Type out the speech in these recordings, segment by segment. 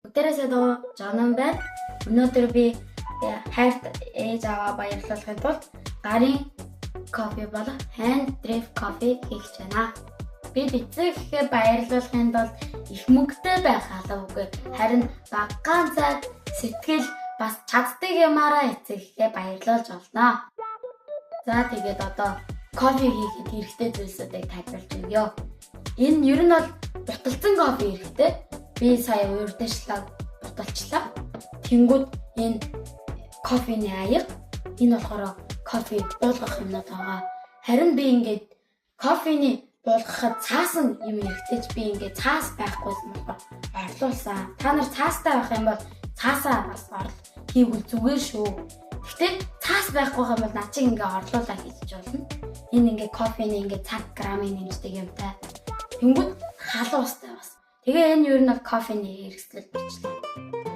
Бүгдээрээ доо Жанан байна. Өнөөдөр би хайрт ээж аваа баярлуулахын тулд гарын кофе болон hand drip coffee хийх гэж байна. Би бицэхээ баярлуулахын тулд их мөнгөтэй байх албагүй. Харин багаан цаг сэтгэл бас чаддаг юмараа эцэхээ баярлуулж олно. За тэгээд одоо кофе хийхэд хэрэгтэй зүйлсүүдийг тайлбарлаж өгье. Энэ ер нь бол буталцсан кофе хэрэгтэй. Би сая уурдашлаа буталчлаа. Тэнгүүд энэ кофений аяга энэ болохоор кофе буулгах юмнууд байгаа. Харин би ингээд кофений буулгахад цаасан юм хэрэгтэйч би ингээд цаас байхгүйсэн болохоор орлуулсан. Та нар цаастай байх юм бол цаасаа бас хийвэл зүгээр шүү. Гэхдээ цаас байхгүй юм бол наа чи ингээд орлуулаа хийж болно. Энэ ингээд кофений ингээд цаг грамын нэмждэг юмтай. Тэнгүүд халуун устай бас. Тэгээ энэ юу нь бол кофений хэрэгслэл бичлээ.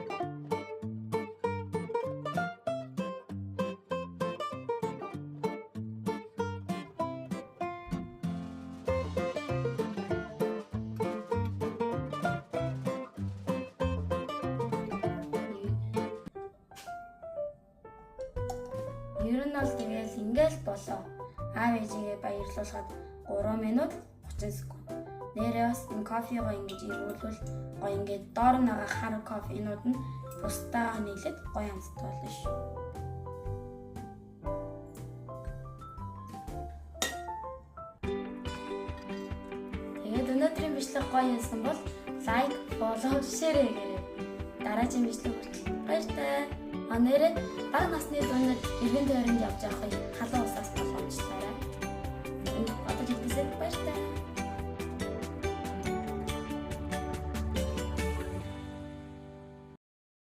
Ер нь бол тэгэл ингээл болоо. Аав ээжигээ баярлуулахад 3 минут 30 секунд. Нэрээ бас энэ кофего ингэж ирүүлвэл гоё ингээд доор байгаа хар кофенууд нь бусдаа нийлээд гоё амттай болно шүү. Тэгээд өнөөдрийн бичлэг гоё юмсан бол лайк, фоллоу, шеэр хийгээрэй. Дараагийн бичлэг хүртэл баяртай. Нэрээ бага насны зүүнээр эргэн тойронд явж явах халуун усаас